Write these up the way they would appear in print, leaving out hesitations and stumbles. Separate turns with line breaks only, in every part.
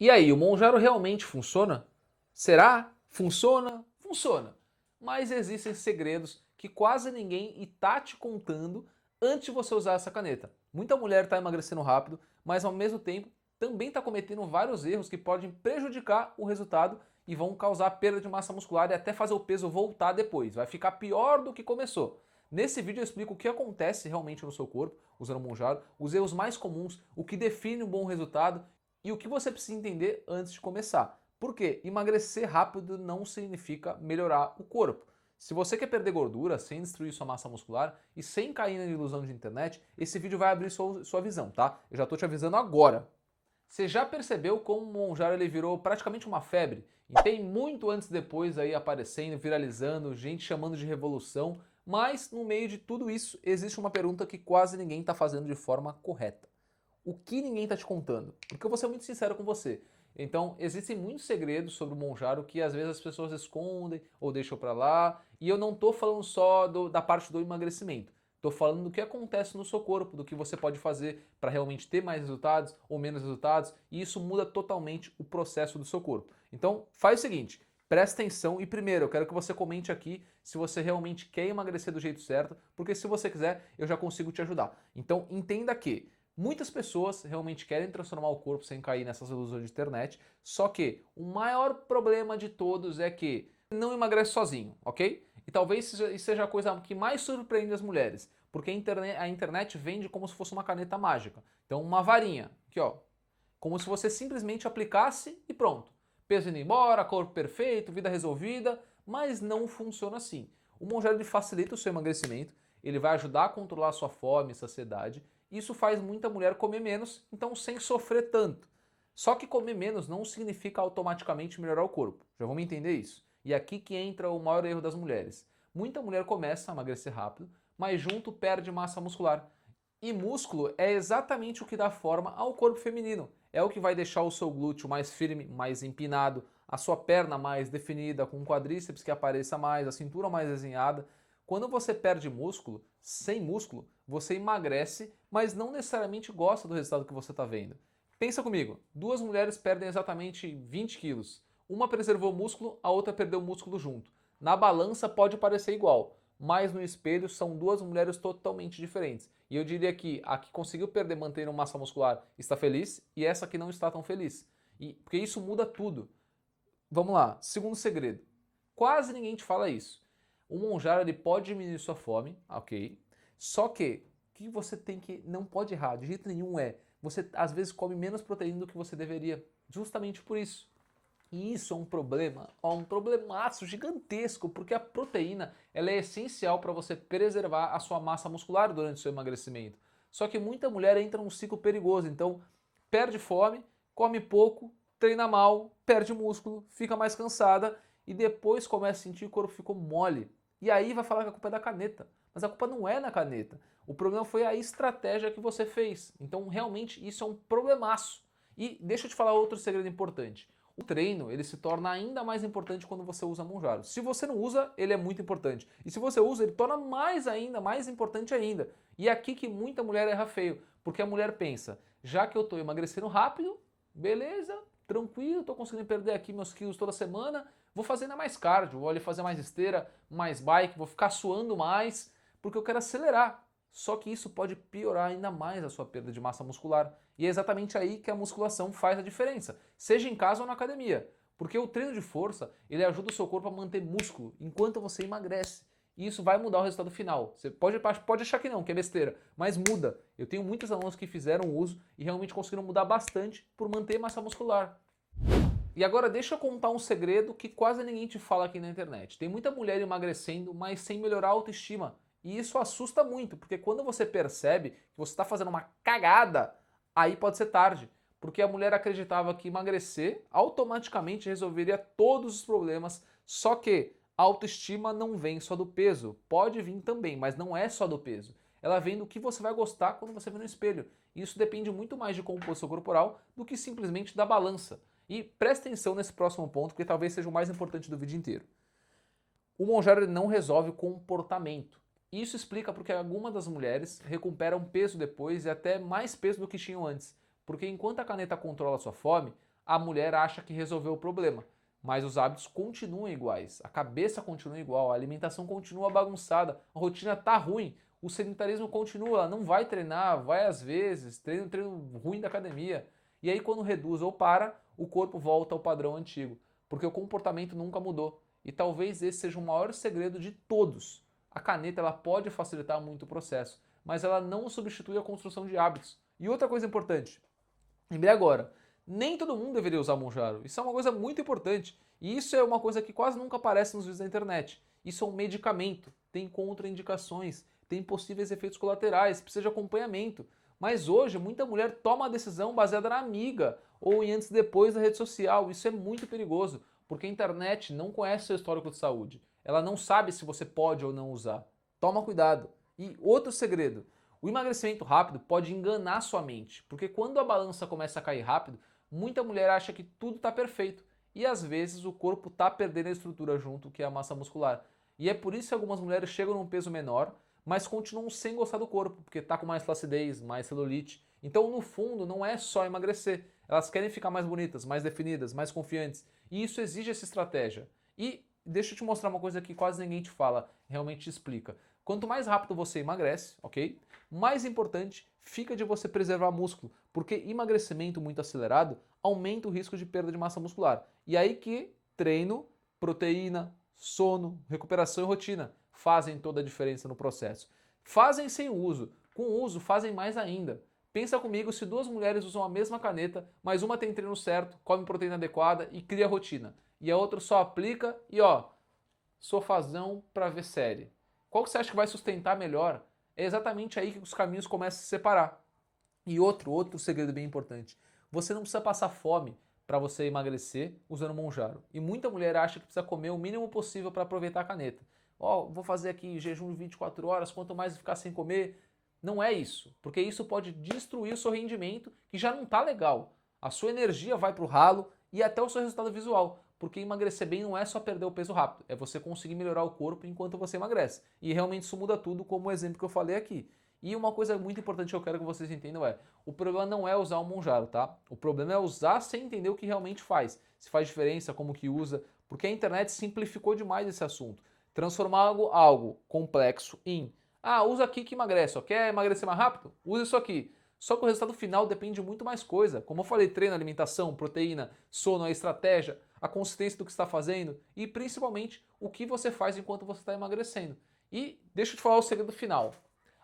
E aí, o Monjaro realmente funciona? Será? Funciona? Funciona. Mas existem segredos que quase ninguém está te contando antes de você usar essa caneta. Muita mulher está emagrecendo rápido, mas ao mesmo tempo também está cometendo vários erros que podem prejudicar o resultado e vão causar perda de massa muscular e até fazer o peso voltar depois. Vai ficar pior do que começou. Nesse vídeo eu explico o que acontece realmente no seu corpo usando o Monjaro, os erros mais comuns, o que define um bom resultado e o que você precisa entender antes de começar. Por quê? Emagrecer rápido não significa melhorar o corpo. Se você quer perder gordura sem destruir sua massa muscular e sem cair na ilusão de internet, esse vídeo vai abrir sua visão, tá? Eu já tô te avisando agora. Você já percebeu como o Monjaro ele virou praticamente uma febre? E tem muito antes e depois aí aparecendo, viralizando, gente chamando de revolução, mas no meio de tudo isso existe uma pergunta que quase ninguém está fazendo de forma correta. O que ninguém está te contando? Porque eu vou ser muito sincero com você. Então, existem muitos segredos sobre o Monjaro que às vezes as pessoas escondem ou deixam para lá. E eu não estou falando só da parte do emagrecimento. Estou falando do que acontece no seu corpo, do que você pode fazer para realmente ter mais resultados ou menos resultados. E isso muda totalmente o processo do seu corpo. Então, faz o seguinte. Presta atenção e primeiro eu quero que você comente aqui se você realmente quer emagrecer do jeito certo, porque se você quiser eu já consigo te ajudar. Então entenda que muitas pessoas realmente querem transformar o corpo sem cair nessas ilusões de internet, só que o maior problema de todos é que não emagrece sozinho, ok? E talvez isso seja a coisa que mais surpreende as mulheres, porque a internet vende como se fosse uma caneta mágica. Então uma varinha, aqui ó, como se você simplesmente aplicasse e pronto. Peso indo embora, corpo perfeito, vida resolvida, mas não funciona assim. O Monjaro ele facilita o seu emagrecimento, ele vai ajudar a controlar a sua fome e saciedade. Isso faz muita mulher comer menos, então sem sofrer tanto. Só que comer menos não significa automaticamente melhorar o corpo. Já vamos entender isso. E aqui que entra o maior erro das mulheres. Muita mulher começa a emagrecer rápido, mas junto perde massa muscular. E músculo é exatamente o que dá forma ao corpo feminino. É o que vai deixar o seu glúteo mais firme, mais empinado, a sua perna mais definida, com um quadríceps que apareça mais, a cintura mais desenhada. Quando você perde músculo, sem músculo, você emagrece, mas não necessariamente gosta do resultado que você está vendo. Pensa comigo, duas mulheres perdem exatamente 20 quilos. Uma preservou músculo, a outra perdeu músculo junto. Na balança pode parecer igual, mas no espelho são duas mulheres totalmente diferentes. E eu diria que a que conseguiu perder mantendo massa muscular está feliz e essa que não está tão feliz. Porque isso muda tudo. Vamos lá, segundo segredo. Quase ninguém te fala isso. O Monjaro ele pode diminuir sua fome, ok? Só que o que você não pode errar de jeito nenhum é, você às vezes come menos proteína do que você deveria, justamente por isso. E isso é um problema, um problemaço gigantesco, porque a proteína ela é essencial para você preservar a sua massa muscular durante o seu emagrecimento. Só que muita mulher entra num ciclo perigoso, então perde fome, come pouco, treina mal, perde músculo, fica mais cansada e depois começa a sentir que o corpo ficou mole. E aí vai falar que a culpa é da caneta. Mas a culpa não é na caneta. O problema foi a estratégia que você fez. Então realmente isso é um problemaço. E deixa eu te falar outro segredo importante. O treino ele se torna ainda mais importante quando você usa Monjaro. Se você não usa, ele é muito importante. E se você usa, ele torna mais ainda, mais importante ainda. E é aqui que muita mulher erra feio, porque a mulher pensa, já que eu estou emagrecendo rápido, beleza, tranquilo, estou conseguindo perder aqui meus quilos toda semana, vou fazer ainda mais cardio, vou ali fazer mais esteira, mais bike, vou ficar suando mais, porque eu quero acelerar. Só que isso pode piorar ainda mais a sua perda de massa muscular. E é exatamente aí que a musculação faz a diferença, seja em casa ou na academia. Porque o treino de força, ele ajuda o seu corpo a manter músculo enquanto você emagrece. E isso vai mudar o resultado final. Você pode achar que é besteira, mas muda. Eu tenho muitos alunos que fizeram uso e realmente conseguiram mudar bastante por manter massa muscular. E agora deixa eu contar um segredo que quase ninguém te fala aqui na internet. Tem muita mulher emagrecendo, mas sem melhorar a autoestima. E isso assusta muito, porque quando você percebe que você está fazendo uma cagada, aí pode ser tarde. Porque a mulher acreditava que emagrecer automaticamente resolveria todos os problemas, só que a autoestima não vem só do peso. Pode vir também, mas não é só do peso. Ela vem do que você vai gostar quando você vê no espelho. E isso depende muito mais de composição corporal do que simplesmente da balança. E presta atenção nesse próximo ponto, porque talvez seja o mais importante do vídeo inteiro. O Monjaro não resolve o comportamento. Isso explica porque algumas das mulheres recuperam peso depois e até mais peso do que tinham antes. Porque enquanto a caneta controla a sua fome, a mulher acha que resolveu o problema, mas os hábitos continuam iguais, a cabeça continua igual, a alimentação continua bagunçada, a rotina tá ruim, o sedentarismo continua, ela não vai treinar, vai às vezes, treina um treino ruim da academia. E aí quando reduz ou para, o corpo volta ao padrão antigo, porque o comportamento nunca mudou. E talvez esse seja o maior segredo de todos. A caneta ela pode facilitar muito o processo, mas ela não substitui a construção de hábitos. E outra coisa importante, lembrei agora, nem todo mundo deveria usar Monjaro. Isso é uma coisa muito importante. E isso é uma coisa que quase nunca aparece nos vídeos da internet. Isso é um medicamento, tem contraindicações, tem possíveis efeitos colaterais, precisa de acompanhamento. Mas hoje muita mulher toma a decisão baseada na amiga ou em antes e depois da rede social. Isso é muito perigoso, porque a internet não conhece seu histórico de saúde. Ela não sabe se você pode ou não usar. Toma cuidado. E outro segredo, o emagrecimento rápido pode enganar sua mente, porque quando a balança começa a cair rápido, muita mulher acha que tudo está perfeito e às vezes o corpo está perdendo a estrutura junto, que é a massa muscular. E é por isso que algumas mulheres chegam num peso menor, mas continuam sem gostar do corpo, porque está com mais flacidez, mais celulite. Então, no fundo, não é só emagrecer. Elas querem ficar mais bonitas, mais definidas, mais confiantes. E isso exige essa estratégia. E deixa eu te mostrar uma coisa que quase ninguém te fala, realmente te explica. Quanto mais rápido você emagrece, ok? Mais importante fica de você preservar músculo, porque emagrecimento muito acelerado aumenta o risco de perda de massa muscular. E aí que treino, proteína, sono, recuperação e rotina fazem toda a diferença no processo. Fazem sem uso, com uso fazem mais ainda. Pensa comigo se duas mulheres usam a mesma caneta, mas uma tem treino certo, come proteína adequada e cria rotina, e a outra só aplica e ó, sofazão pra ver série. Qual que você acha que vai sustentar melhor? É exatamente aí que os caminhos começam a se separar. E outro segredo bem importante. Você não precisa passar fome para você emagrecer usando Monjaro. E muita mulher acha que precisa comer o mínimo possível para aproveitar a caneta. Ó, vou fazer aqui jejum de 24 horas, quanto mais ficar sem comer. Não é isso, porque isso pode destruir o seu rendimento, que já não está legal. A sua energia vai para o ralo e até o seu resultado visual. Porque emagrecer bem não é só perder o peso rápido, é você conseguir melhorar o corpo enquanto você emagrece. E realmente isso muda tudo, como o exemplo que eu falei aqui. E uma coisa muito importante que eu quero que vocês entendam é, o problema não é usar o Monjaro, tá? O problema é usar sem entender o que realmente faz. Se faz diferença, como que usa, porque a internet simplificou demais esse assunto. Transformar algo complexo em, usa aqui que emagrece, ó. Quer emagrecer mais rápido? Usa isso aqui. Só que o resultado final depende de muito mais coisa. Como eu falei, treino, alimentação, proteína, sono, a estratégia, a consistência do que está fazendo e principalmente o que você faz enquanto você está emagrecendo. E deixa eu te falar o segredo final.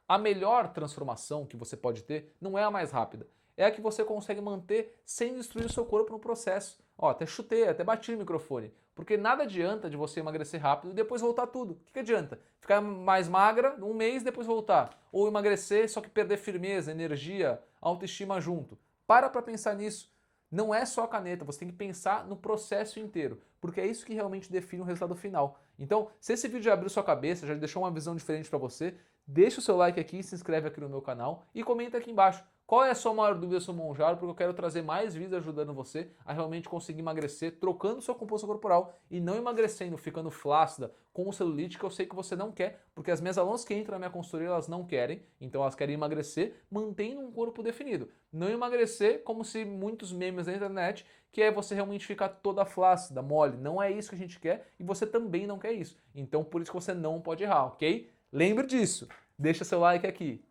A melhor transformação que você pode ter não é a mais rápida, é a que você consegue manter sem destruir o seu corpo no processo. Ó, até chutei, até bati no microfone. Porque nada adianta de você emagrecer rápido e depois voltar tudo. O que adianta? Ficar mais magra um mês e depois voltar. Ou emagrecer, só que perder firmeza, energia, autoestima junto. Para pensar nisso. Não é só a caneta, você tem que pensar no processo inteiro, porque é isso que realmente define o resultado final. Então, se esse vídeo já abriu sua cabeça, já deixou uma visão diferente para você, deixa o seu like aqui, se inscreve aqui no meu canal e comenta aqui embaixo. Qual é a sua maior dúvida sobre o Monjaro? Porque eu quero trazer mais vídeos ajudando você a realmente conseguir emagrecer, trocando sua composição corporal e não emagrecendo, ficando flácida, com o celulite que eu sei que você não quer, porque as minhas alunas que entram na minha consultoria, elas não querem, então elas querem emagrecer mantendo um corpo definido. Não emagrecer como se muitos memes da internet, que é você realmente ficar toda flácida, mole. Não é isso que a gente quer e você também não quer isso. Então por isso que você não pode errar, ok? Lembre disso. Deixa seu like aqui.